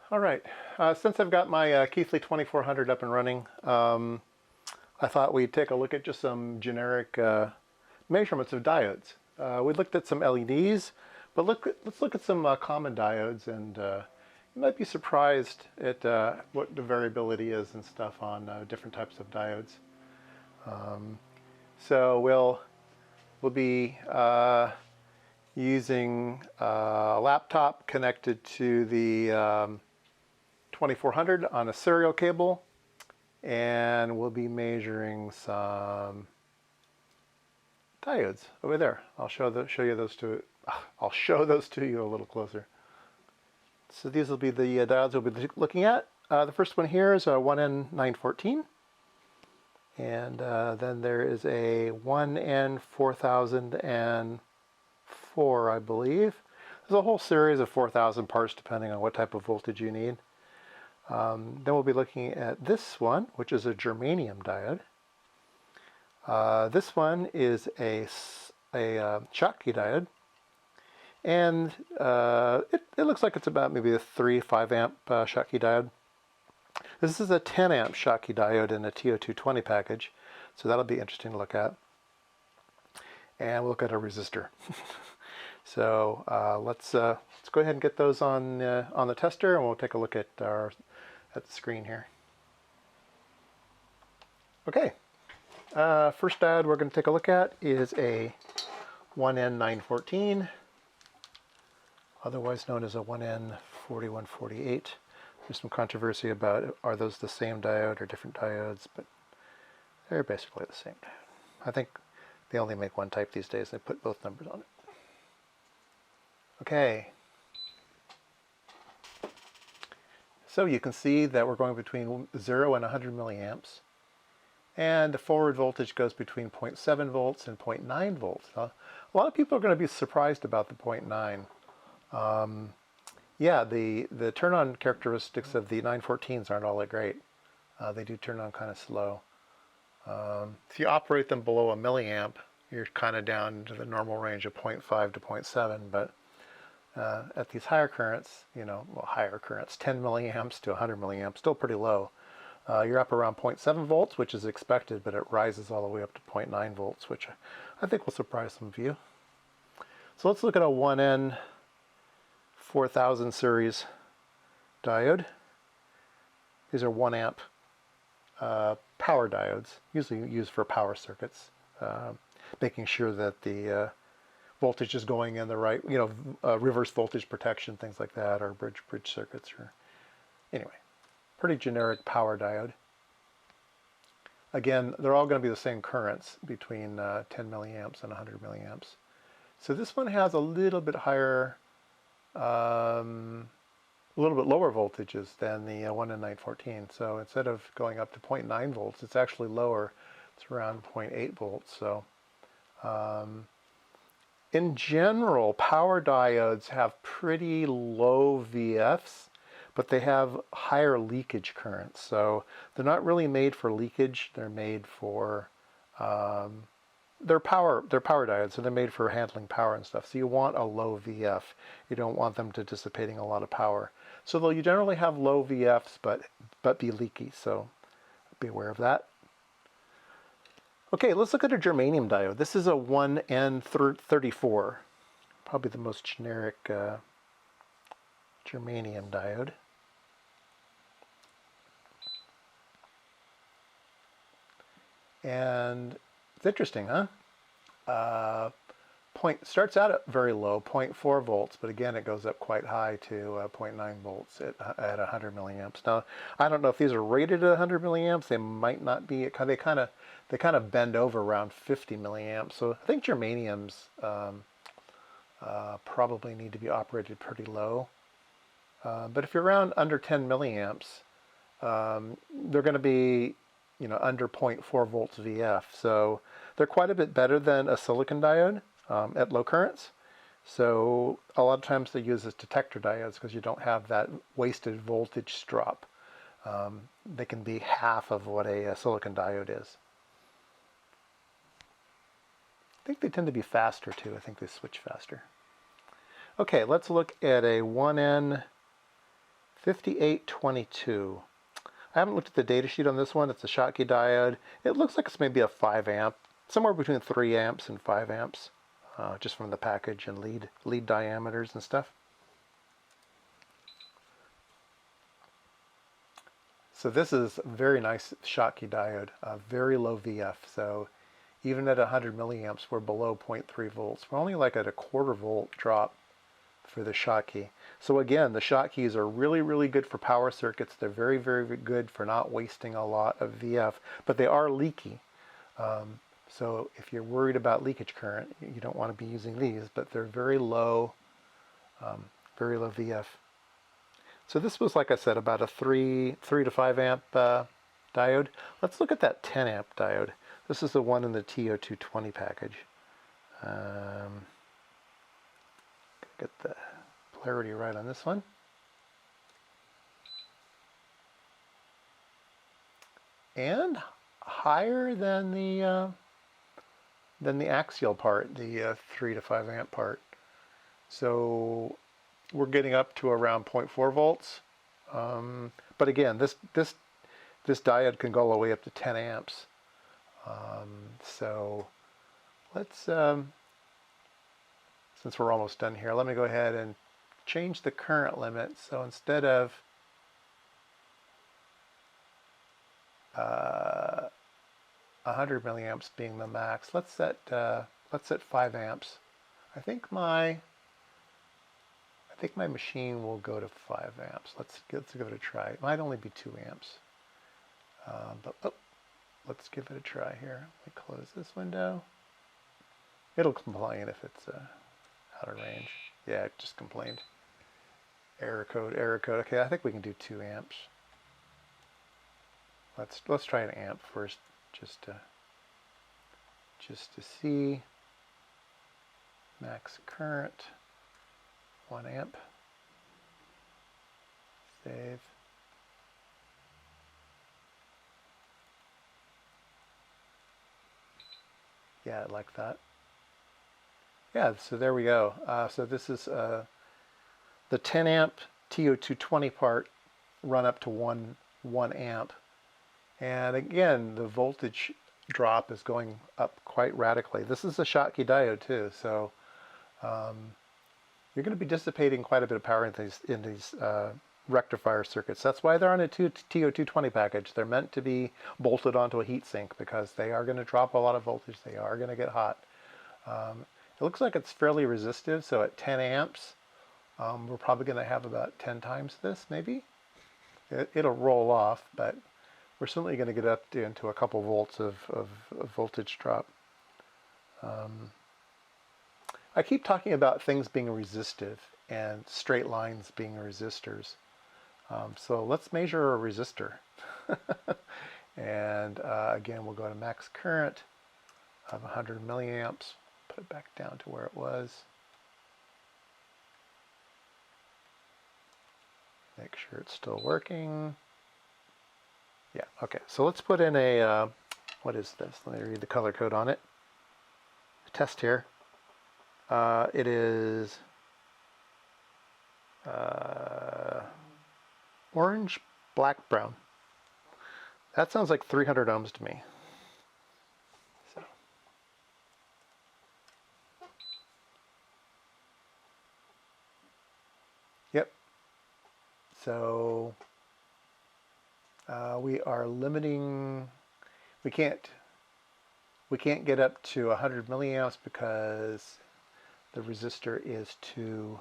All right, since I've got my Keithley 2400 up and running, I thought we'd take a look at just some generic measurements of diodes. We looked at some LEDs, but let's look at some common diodes, and you might be surprised at what the variability is and stuff on different types of diodes. So we'll be using a laptop connected to the 2400 on a serial cable, and we'll be measuring some diodes over there. I'll show you those two. I'll show those to you a little closer. So these will be the diodes we'll be looking at. The first one here is a 1N914, and then there is a 1N4004, I believe. There's a whole series of 4,000 parts depending on what type of voltage you need. Then we'll be looking at this one, which is a germanium diode. This one is a Schottky diode, and it looks like it's about maybe a 3-5 amp Schottky diode. This is a 10 amp Schottky diode in a TO220 package, so that'll be interesting to look at. And we'll look at a resistor. So let's go ahead and get those on the tester, and we'll take a look at the screen here. Okay, first diode we're going to take a look at is a 1N914, otherwise known as a 1N4148. There's some controversy about are those the same diode or different diodes, but they're basically the same diode. I think they only make one type these days. They put both numbers on it. Okay. So you can see that we're going between 0 and 100 milliamps. And the forward voltage goes between 0.7 volts and 0.9 volts. Now, a lot of people are going to be surprised about the 0.9. Yeah, the turn-on characteristics of the 914s aren't all that great. They do turn on kind of slow. If you operate them below a milliamp, you're kind of down to the normal range of 0.5 to 0.7, but at these higher currents, higher currents, 10 milliamps to 100 milliamps, still pretty low. You're up around 0.7 volts, which is expected, but it rises all the way up to 0.9 volts, which I think will surprise some of you. So let's look at a 1N4000 series diode. These are 1 amp power diodes, usually used for power circuits, making sure that the voltage is going in the right, reverse voltage protection, things like that, or bridge circuits, or anyway, pretty generic power diode. Again, they're all going to be the same currents between 10 milliamps and 100 milliamps. So this one has a little bit higher, a little bit lower voltages than the 1N914. So instead of going up to 0.9 volts, it's actually lower. It's around 0.8 volts. So in general, power diodes have pretty low VFs, but they have higher leakage currents. So they're not really made for leakage. They're made for they're power diodes, so they're made for handling power and stuff. So you want a low VF. You don't want them to dissipating a lot of power. So they'll generally have low VFs, but be leaky. So be aware of that. Okay, let's look at a germanium diode. This is a 1N34, probably the most generic germanium diode. And it's interesting, huh? Starts out at very low, 0.4 volts, but again, it goes up quite high to 0.9 volts at 100 milliamps. Now, I don't know if these are rated at 100 milliamps. They might not be. They kind of bend over around 50 milliamps. So I think germaniums probably need to be operated pretty low. But if you're around under 10 milliamps, they're going to be under 0.4 volts VF. So they're quite a bit better than a silicon diode at low currents. So a lot of times they use as detector diodes because you don't have that wasted voltage drop. They can be half of what a silicon diode is. I think they tend to be faster too. I think they switch faster. Okay, let's look at a 1N 5822. I haven't looked at the data sheet on this one. It's a Schottky diode. It looks like it's maybe a 5 amp, somewhere between 3 amps and 5 amps, just from the package and lead diameters and stuff. So this is a very nice Schottky diode, very low VF. So even at 100 milliamps, we're below 0.3 volts. We're only like at a 1/4 volt drop for the Schottky. So again, the Schottkys are really, really good for power circuits. They're very, very good for not wasting a lot of VF, but they are leaky. So if you're worried about leakage current, you don't want to be using these, but they're very low VF. So this was, like I said, about a 3 to 5 amp diode. Let's look at that 10 amp diode. This is the one in the TO220 package. Get the polarity right on this one. And higher than the axial part, the 3 to 5 amp part. So we're getting up to around 0.4 volts. But again, this diode can go all the way up to 10 amps. So let's, since we're almost done here, let me go ahead and change the current limit. So instead of 100 milliamps being the max, let's set 5 amps. I think my machine will go to 5 amps. Let's give it a try. It might only be 2 amps. Let's give it a try here. Let me close this window. It'll complain if it's out of range. Yeah, it just complained. Error code, error code. Okay, I think we can do 2 amps. Let's try an amp first, just to see. Max current, 1 amp. Save. Yeah, I like that. Yeah, so there we go. So this is the 10 amp TO220 part run up to 1 amp. And again, the voltage drop is going up quite radically. This is a Schottky diode too, so you're going to be dissipating quite a bit of power in these rectifier circuits. That's why they're on a TO220 package. They're meant to be bolted onto a heatsink because they are going to drop a lot of voltage. They are going to get hot. It looks like it's fairly resistive, so at 10 amps, we're probably going to have about 10 times this, maybe. It'll roll off, but we're certainly going to get up into a couple volts of voltage drop. I keep talking about things being resistive and straight lines being resistors. So let's measure a resistor. And again, we'll go to max current of 100 milliamps. Put it back down to where it was. Make sure it's still working. Yeah, okay. So let's put in a, what is this? Let me read the color code on it. Test here. It is orange, black, brown. That sounds like 300 ohms to me. So. Yep. So we are limiting. We can't get up to 100 milliamps because the resistor is too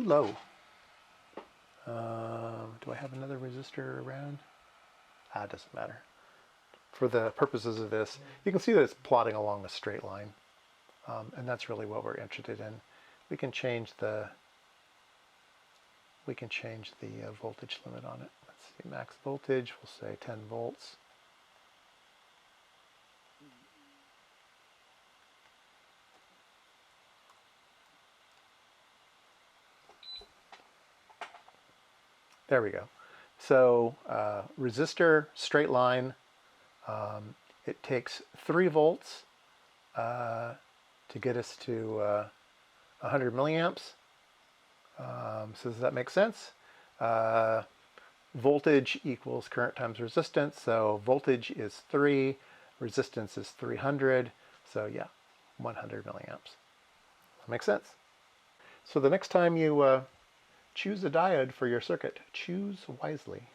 low. Do I have another resistor around? It doesn't matter. For the purposes of this, you can see that it's plotting along a straight line, and that's really what we're interested in. We can change the voltage limit on it. Let's see, max voltage. We'll say 10 volts. There we go. So resistor, straight line. It takes 3 volts to get us to 100 milliamps. So does that make sense? Voltage equals current times resistance. So voltage is 3, resistance is 300. So yeah, 100 milliamps. That makes sense. So the next time you choose a diode for your circuit, choose wisely.